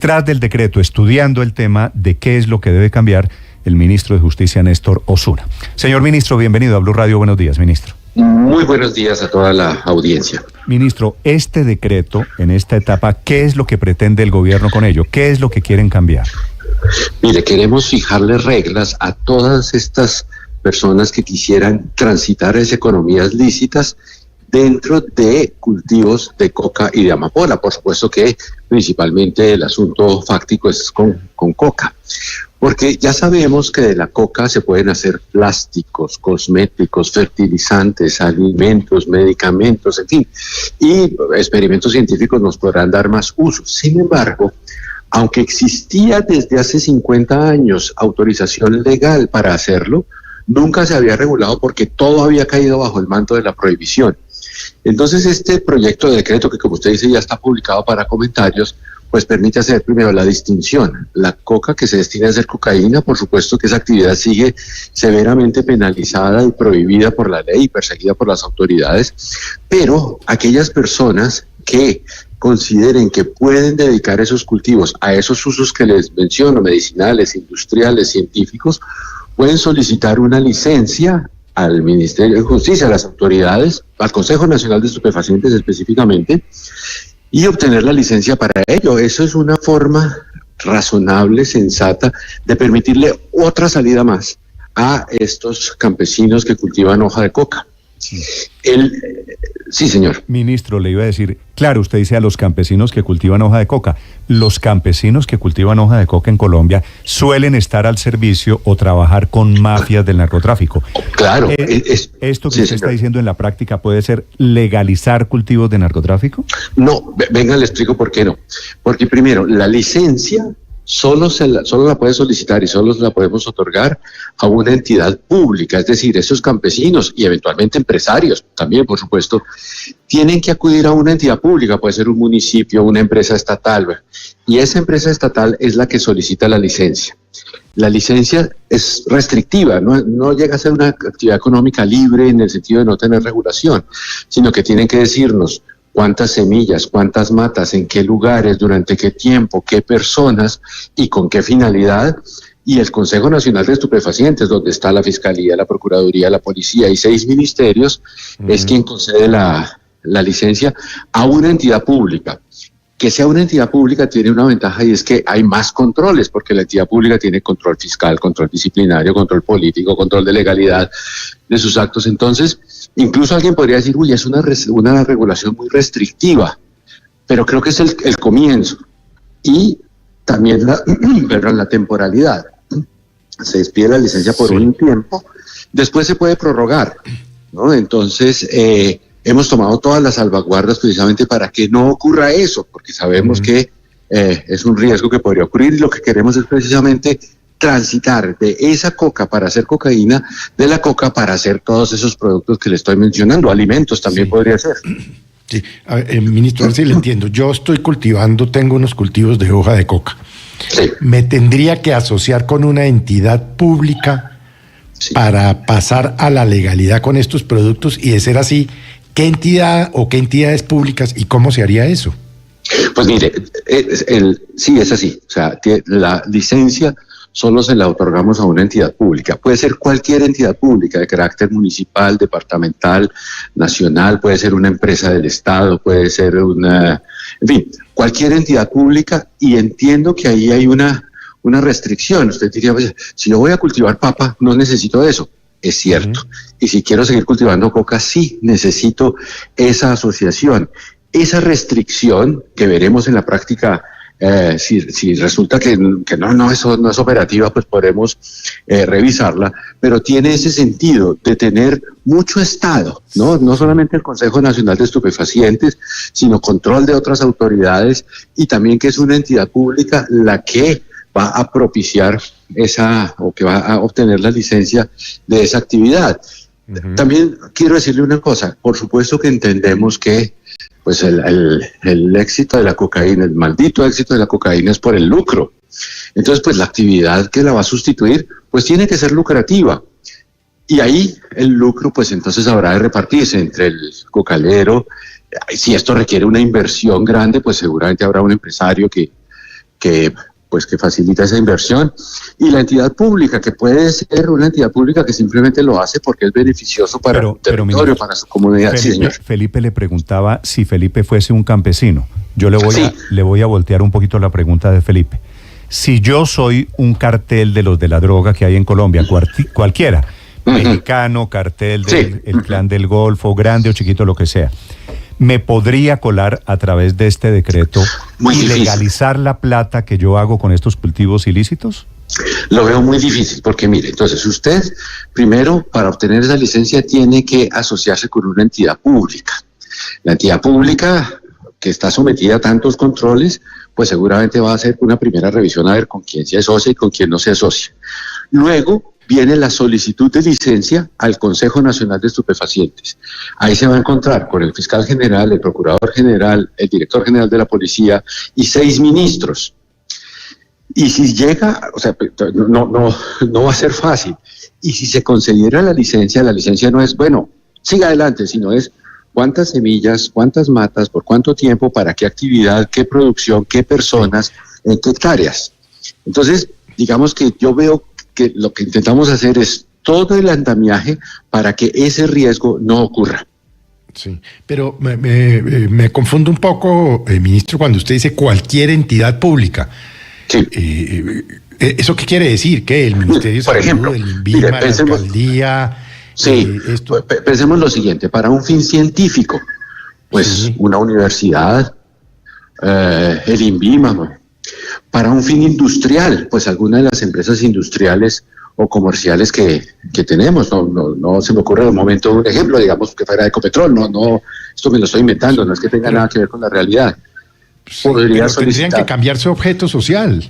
Tras del decreto, estudiando el tema de qué es lo que debe cambiar el ministro de Justicia, Néstor Osuna. Señor ministro, bienvenido a Blue Radio. Buenos días, ministro. Muy buenos días a toda la audiencia. Ministro, este decreto, en esta etapa, ¿qué es lo que pretende el gobierno con ello? ¿Qué es lo que quieren cambiar? Mire, queremos fijarle reglas a todas estas personas que quisieran transitar esas economías lícitas dentro de cultivos de coca y de amapola. Por supuesto que principalmente el asunto fáctico es con coca, porque ya sabemos que de la coca se pueden hacer plásticos, cosméticos, fertilizantes, alimentos, medicamentos, en fin, y experimentos científicos nos podrán dar más uso. Sin embargo, aunque existía desde hace 50 años autorización legal para hacerlo, nunca se había regulado porque todo había caído bajo el manto de la prohibición. Entonces este proyecto de decreto, que como usted dice ya está publicado para comentarios, pues permite hacer primero la distinción. La coca que se destina a hacer cocaína, por supuesto que esa actividad sigue severamente penalizada y prohibida por la ley y perseguida por las autoridades, pero aquellas personas que consideren que pueden dedicar esos cultivos a esos usos que les menciono, medicinales, industriales, científicos, pueden solicitar una licencia al Ministerio de Justicia, a las autoridades, al Consejo Nacional de Estupefacientes específicamente, y obtener la licencia para ello. Eso es una forma razonable, sensata, de permitirle otra salida más a estos campesinos que cultivan hoja de coca. Sí, señor. Ministro, le iba a decir, claro, usted dice a los campesinos que cultivan hoja de coca. Los campesinos que cultivan hoja de coca en Colombia suelen estar al servicio o trabajar con mafias del narcotráfico. Claro. ¿Esto que usted está diciendo en la práctica puede ser legalizar cultivos de narcotráfico? No, venga, le explico por qué no. Porque primero, la licencia solo la puede solicitar y solo la podemos otorgar a una entidad pública, es decir, esos campesinos y eventualmente empresarios también, por supuesto, tienen que acudir a una entidad pública, puede ser un municipio, una empresa estatal, y esa empresa estatal es la que solicita la licencia. La licencia es restrictiva, no llega a ser una actividad económica libre en el sentido de no tener regulación, sino que tienen que decirnos cuántas semillas, cuántas matas, en qué lugares, durante qué tiempo, qué personas y con qué finalidad. Y el Consejo Nacional de Estupefacientes, donde está la Fiscalía, la Procuraduría, la Policía y 6 ministerios, es quien concede la licencia a una entidad pública. Que sea una entidad pública tiene una ventaja y es que hay más controles, porque la entidad pública tiene control fiscal, control disciplinario, control político, control de legalidad de sus actos. Entonces, incluso alguien podría decir, uy, es una regulación muy restrictiva, pero creo que es el comienzo. Y también la temporalidad. Se despide la licencia por un tiempo, después se puede prorrogar, ¿no? Entonces, hemos tomado todas las salvaguardas precisamente para que no ocurra eso, porque sabemos que es un riesgo que podría ocurrir y lo que queremos es precisamente transitar de esa coca para hacer cocaína, de la coca para hacer todos esos productos que le estoy mencionando, alimentos también podría ser. Sí, a ver, ministro, a ver si le entiendo. Yo tengo unos cultivos de hoja de coca. Sí. ¿Me tendría que asociar con una entidad pública para pasar a la legalidad con estos productos? Y de ser así, ¿qué entidad o qué entidades públicas y cómo se haría eso? Pues mire, sí es así. O sea, la licencia solo se la otorgamos a una entidad pública. Puede ser cualquier entidad pública de carácter municipal, departamental, nacional, puede ser una empresa del Estado, puede ser en fin, cualquier entidad pública, y entiendo que ahí hay una restricción. Usted diría, pues, si yo voy a cultivar papa, no necesito eso. Es cierto. Y si quiero seguir cultivando coca, sí necesito esa asociación. Esa restricción que veremos en la práctica, si resulta que no es operativa, pues podremos revisarla, pero tiene ese sentido de tener mucho Estado, no solamente el Consejo Nacional de Estupefacientes, sino control de otras autoridades, y también que es una entidad pública la que va a propiciar o que va a obtener la licencia de esa actividad. También quiero decirle una cosa, por supuesto que entendemos que pues el éxito de la cocaína, el maldito éxito de la cocaína es por el lucro. Entonces, pues la actividad que la va a sustituir, pues tiene que ser lucrativa. Y ahí el lucro, pues entonces habrá de repartirse entre el cocalero. Si esto requiere una inversión grande, pues seguramente habrá un empresario que pues que facilita esa inversión, y la entidad pública, que puede ser una entidad pública que simplemente lo hace porque es beneficioso para el territorio, para su comunidad. Felipe, sí, señor. Felipe le preguntaba si Felipe fuese un campesino. Yo le voy a voltear un poquito la pregunta de Felipe. Si yo soy un cartel de los de la droga que hay en Colombia, cualquiera, mexicano, cartel del el Clan del Golfo, grande o chiquito, lo que sea, ¿me podría colar a través de este decreto y legalizar la plata que yo hago con estos cultivos ilícitos? Lo veo muy difícil, porque mire, entonces usted, primero, para obtener esa licencia tiene que asociarse con una entidad pública. La entidad pública, que está sometida a tantos controles, pues seguramente va a hacer una primera revisión a ver con quién se asocia y con quién no se asocia. Luego viene la solicitud de licencia al Consejo Nacional de Estupefacientes. Ahí se va a encontrar con el fiscal general, el procurador general, el director general de la policía y 6 ministros. Y si llega, o sea, no va a ser fácil. Y si se concediera la licencia no es, bueno, siga adelante, sino es cuántas semillas, cuántas matas, por cuánto tiempo, para qué actividad, qué producción, qué personas, en qué hectáreas. Entonces, digamos que yo veo que lo que intentamos hacer es todo el andamiaje para que ese riesgo no ocurra. Sí, pero me confundo un poco, ministro, cuando usted dice cualquier entidad pública. Sí. ¿Eso qué quiere decir? ¿Qué? ¿El Ministerio de Salud, ejemplo, el INVIMA, mire, la alcaldía? Sí, pensemos lo siguiente, para un fin científico, pues sí, una universidad, el INVIMA, para un fin industrial, pues alguna de las empresas industriales o comerciales que tenemos, no se me ocurre de momento un ejemplo, digamos que fuera Ecopetrol, esto me lo estoy inventando, no es que tenga nada que ver con la realidad. Sí, pero tendrían que cambiar su objeto social.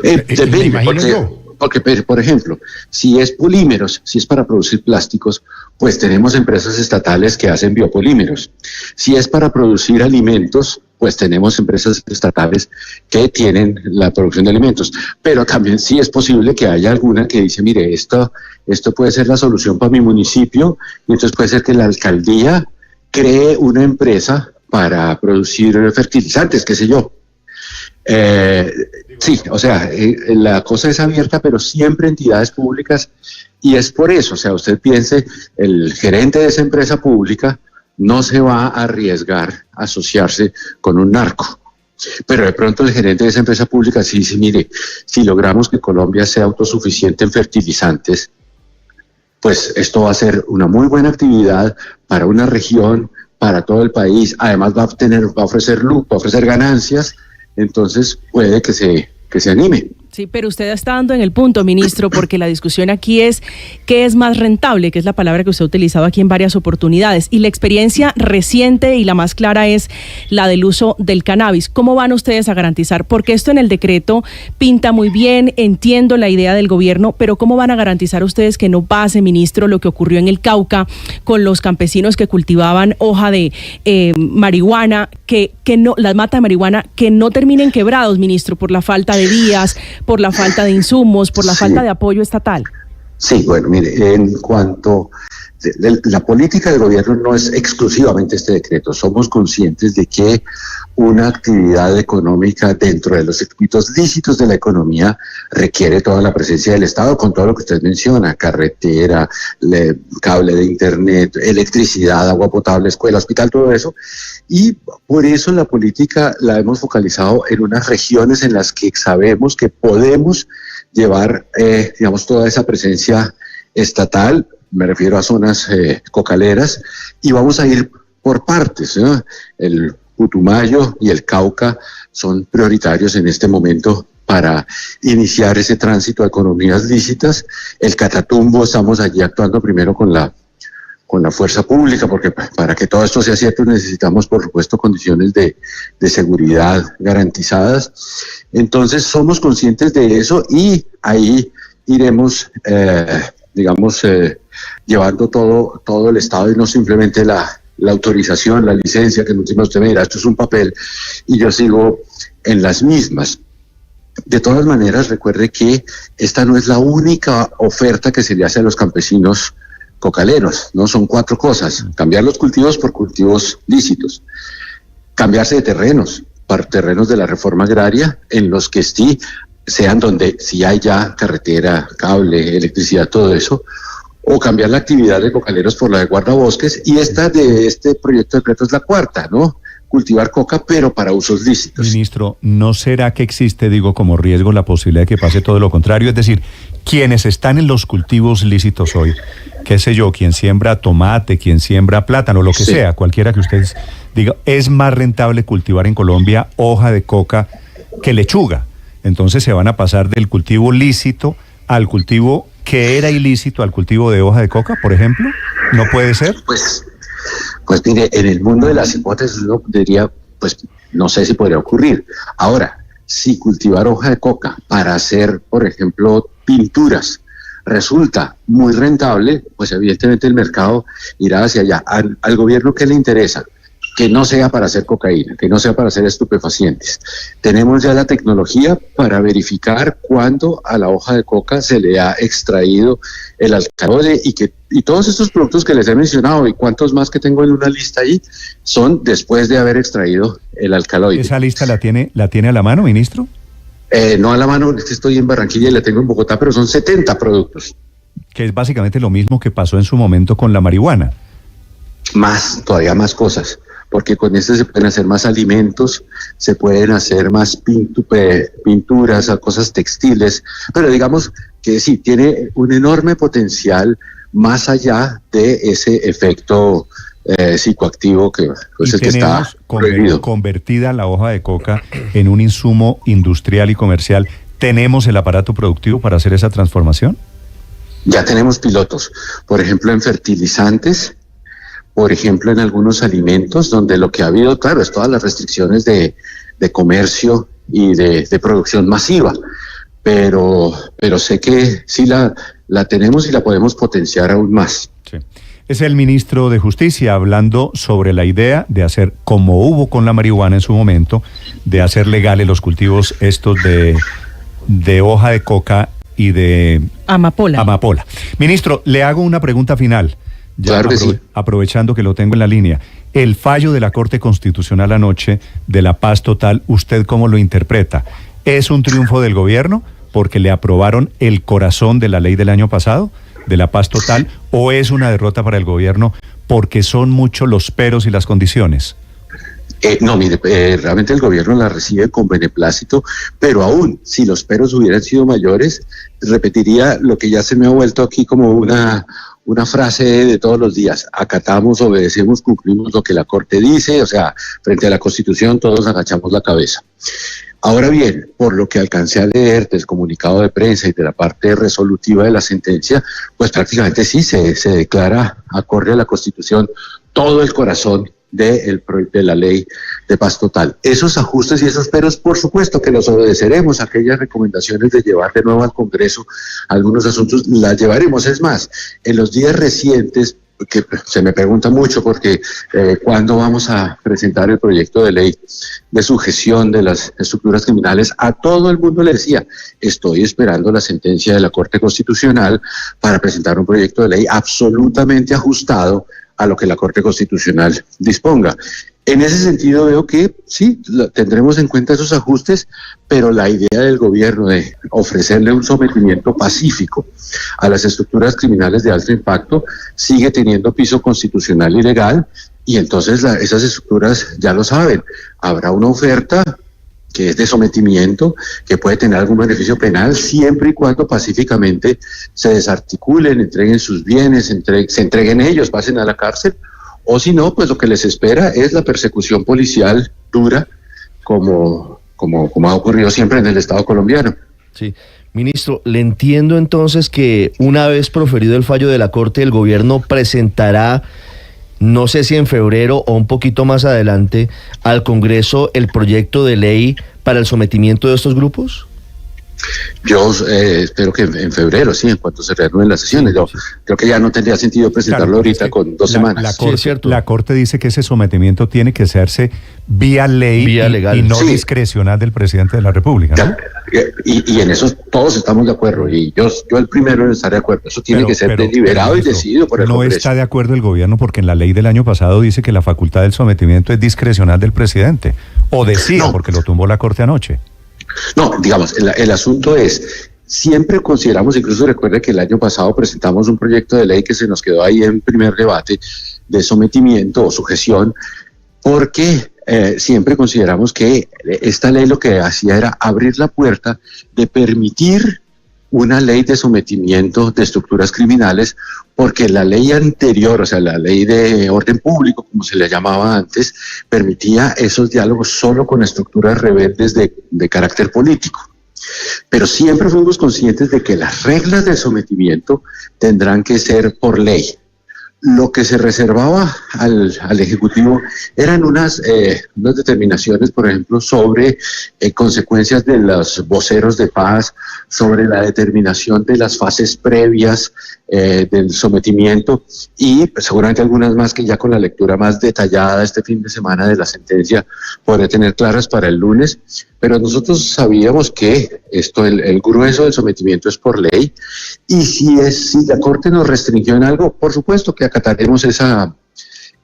Depende, porque, por ejemplo, si es polímeros, si es para producir plásticos, pues tenemos empresas estatales que hacen biopolímeros. Si es para producir alimentos, pues tenemos empresas estatales que tienen la producción de alimentos. Pero también sí es posible que haya alguna que dice, mire, esto puede ser la solución para mi municipio, y entonces puede ser que la alcaldía cree una empresa para producir fertilizantes, qué sé yo. Sí, o sea, la cosa es abierta, pero siempre entidades públicas, y es por eso, o sea, usted piense, el gerente de esa empresa pública no se va a arriesgar a asociarse con un narco, pero de pronto el gerente de esa empresa pública sí dice, mire, si logramos que Colombia sea autosuficiente en fertilizantes, pues esto va a ser una muy buena actividad para una región, para todo el país, además va a ofrecer ganancias. Entonces puede que se anime. Sí, pero usted está dando en el punto, ministro, porque la discusión aquí es qué es más rentable, que es la palabra que usted ha utilizado aquí en varias oportunidades, y la experiencia reciente y la más clara es la del uso del cannabis. ¿Cómo van ustedes a garantizar? Porque esto en el decreto pinta muy bien, entiendo la idea del gobierno, pero ¿cómo van a garantizar ustedes que no pase, ministro, lo que ocurrió en el Cauca con los campesinos que cultivaban hoja de marihuana, que no, las matas de marihuana, que no terminen quebrados, ministro, por la falta de vías, por la falta de insumos, por la falta de apoyo estatal? Sí, bueno, mire, en cuanto la política del gobierno no es exclusivamente este decreto, somos conscientes de que una actividad económica dentro de los circuitos lícitos de la economía requiere toda la presencia del Estado, con todo lo que usted menciona, carretera, cable de internet, electricidad, agua potable, escuela, hospital, todo eso, y por eso la política la hemos focalizado en unas regiones en las que sabemos que podemos llevar, digamos, toda esa presencia estatal, me refiero a zonas cocaleras, y vamos a ir por partes, ¿no? El Putumayo y el Cauca son prioritarios en este momento para iniciar ese tránsito a economías lícitas. El Catatumbo, estamos allí actuando primero con la fuerza pública, porque para que todo esto sea cierto necesitamos, por supuesto, condiciones de seguridad garantizadas. Entonces somos conscientes de eso y ahí iremos, llevando todo el Estado y no simplemente la autorización, la licencia, que encima usted me dirá, esto es un papel, y yo sigo en las mismas. De todas maneras, recuerde que esta no es la única oferta que se le hace a los campesinos cocaleros, ¿no? Son 4 cosas: cambiar los cultivos por cultivos lícitos, cambiarse de terrenos, terrenos de la reforma agraria en los que sí sean donde sí hay ya carretera, cable, electricidad, todo eso, o cambiar la actividad de cocaleros por la de guardabosques, y esta de este proyecto de decreto es la cuarta, ¿no? Cultivar coca, pero para usos lícitos. Ministro, ¿no será que existe, digo, como riesgo la posibilidad de que pase todo lo contrario? Es decir, quienes están en los cultivos lícitos hoy, qué sé yo, quien siembra tomate, quien siembra plátano, lo que sea, cualquiera que ustedes diga, es más rentable cultivar en Colombia hoja de coca que lechuga. Entonces se van a pasar del cultivo lícito al cultivo que era ilícito, al cultivo de hoja de coca, por ejemplo. ¿No puede ser? Pues mire, en el mundo de las hipótesis uno diría, pues no sé si podría ocurrir. Ahora, si cultivar hoja de coca para hacer, por ejemplo, pinturas, resulta muy rentable, pues evidentemente el mercado irá hacia allá. Al gobierno, ¿qué le interesa? Que no sea para hacer cocaína, que no sea para hacer estupefacientes. Tenemos ya la tecnología para verificar cuándo a la hoja de coca se le ha extraído el alcaloide, y todos estos productos que les he mencionado y cuántos más que tengo en una lista ahí son después de haber extraído el alcaloide. ¿Esa lista la tiene a la mano, ministro? No a la mano, es que estoy en Barranquilla y la tengo en Bogotá, pero son 70 productos. Que es básicamente lo mismo que pasó en su momento con la marihuana. Todavía más cosas, porque con este se pueden hacer más alimentos, se pueden hacer más pinturas, cosas textiles, pero digamos que sí, tiene un enorme potencial más allá de ese efecto psicoactivo que es el que está prohibido. Convertida la hoja de coca en un insumo industrial y comercial, ¿tenemos el aparato productivo para hacer esa transformación? Ya tenemos pilotos, por ejemplo en fertilizantes, por ejemplo en algunos alimentos, donde lo que ha habido, claro, es todas las restricciones de comercio y de producción masiva, pero sé que sí la tenemos y la podemos potenciar aún más. Sí. Es el ministro de Justicia hablando sobre la idea de hacer, como hubo con la marihuana en su momento, de hacer legales los cultivos estos de hoja de coca y de amapola. Ministro, le hago una pregunta final. Ya claro que sí. Aprovechando que lo tengo en la línea, el fallo de la Corte Constitucional anoche de la paz total, ¿usted cómo lo interpreta? ¿Es un triunfo del gobierno porque le aprobaron el corazón de la ley del año pasado, de la paz total, o es una derrota para el gobierno porque son muchos los peros y las condiciones? No, mire, realmente el gobierno la recibe con beneplácito, pero aún si los peros hubieran sido mayores, repetiría lo que ya se me ha vuelto aquí como una frase de todos los días: acatamos, obedecemos, cumplimos lo que la Corte dice, o sea, frente a la Constitución todos agachamos la cabeza. Ahora bien, por lo que alcancé a leer del comunicado de prensa y de la parte resolutiva de la sentencia, pues prácticamente sí se declara acorde a la Constitución todo el corazón de la ley de paz total. Esos ajustes y esos peros, por supuesto que los obedeceremos. Aquellas recomendaciones de llevar de nuevo al Congreso algunos asuntos, las llevaremos. Es más, en los días recientes, que se me pregunta mucho porque cuándo vamos a presentar el proyecto de ley de sujeción de las estructuras criminales, a todo el mundo le decía, estoy esperando la sentencia de la Corte Constitucional para presentar un proyecto de ley absolutamente ajustado a lo que la Corte Constitucional disponga. En ese sentido veo que sí, tendremos en cuenta esos ajustes, pero la idea del gobierno de ofrecerle un sometimiento pacífico a las estructuras criminales de alto impacto sigue teniendo piso constitucional y legal, y entonces esas estructuras ya lo saben, habrá una oferta que es de sometimiento, que puede tener algún beneficio penal, siempre y cuando pacíficamente se desarticulen, entreguen sus bienes, se entreguen ellos, pasen a la cárcel, o si no, pues lo que les espera es la persecución policial dura, como ha ocurrido siempre en el Estado colombiano. Sí. Ministro, le entiendo entonces que una vez proferido el fallo de la Corte, el gobierno presentará, no sé si en febrero o un poquito más adelante, al Congreso el proyecto de ley para el sometimiento de estos grupos. Yo espero que en febrero, sí, en cuanto se reanuden las sesiones. Yo creo que ya no tendría sentido presentarlo Claro, ahorita con 2 semanas. La Corte dice que ese sometimiento tiene que hacerse vía ley Vía legal. y no Sí. discrecional del presidente de la República, ¿no? Y en eso todos estamos de acuerdo, y yo el primero en estar de acuerdo. Eso tiene que ser deliberado y ministro, decidido por el no Congreso. está de acuerdo el gobierno porque en la ley del año pasado dice que la facultad del sometimiento es discrecional del presidente. O decía, No. porque lo tumbó la Corte anoche. No, digamos, el asunto es, siempre consideramos, incluso recuerde que el año pasado presentamos un proyecto de ley que se nos quedó ahí en primer debate de sometimiento o sujeción, porque siempre consideramos que esta ley lo que hacía era abrir la puerta de permitir una ley de sometimiento de estructuras criminales, porque la ley anterior, o sea, la ley de orden público, como se le llamaba antes, permitía esos diálogos solo con estructuras rebeldes de carácter político. Pero siempre fuimos conscientes de que las reglas del sometimiento tendrán que ser por ley. Lo que se reservaba al Ejecutivo eran unas determinaciones, por ejemplo, sobre consecuencias de los voceros de paz, sobre la determinación de las fases previas del sometimiento y pues, seguramente algunas más que ya con la lectura más detallada este fin de semana de la sentencia podré tener claras para el lunes. Pero nosotros sabíamos que el grueso del sometimiento es por ley, y si la Corte nos restringió en algo, por supuesto que acataremos esa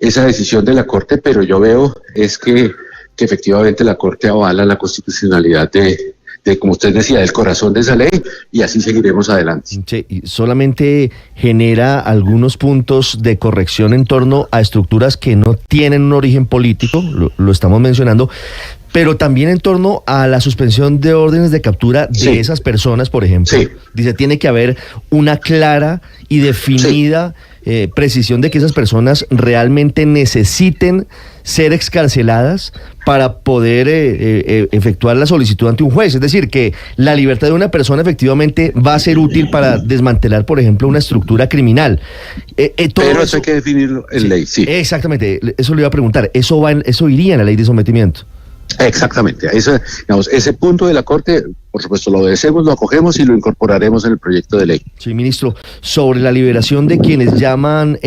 decisión de la Corte, pero yo veo es que efectivamente la Corte avala la constitucionalidad de, como usted decía, del corazón de esa ley, y así seguiremos adelante. Sí, y solamente genera algunos puntos de corrección en torno a estructuras que no tienen un origen político, lo estamos mencionando, pero también en torno a la suspensión de órdenes de captura de esas personas, por ejemplo. Sí. Dice, tiene que haber una clara y definida precisión de que esas personas realmente necesiten ser excarceladas para poder efectuar la solicitud ante un juez. Es decir, que la libertad de una persona efectivamente va a ser útil para desmantelar, por ejemplo, una estructura criminal. Pero eso hay que definirlo en ley, sí. Exactamente, eso le iba a preguntar. Eso iría en la ley de sometimiento. Exactamente, ese punto de la Corte, por supuesto, lo obedecemos, lo acogemos y lo incorporaremos en el proyecto de ley. Sí, ministro, sobre la liberación de quienes llaman en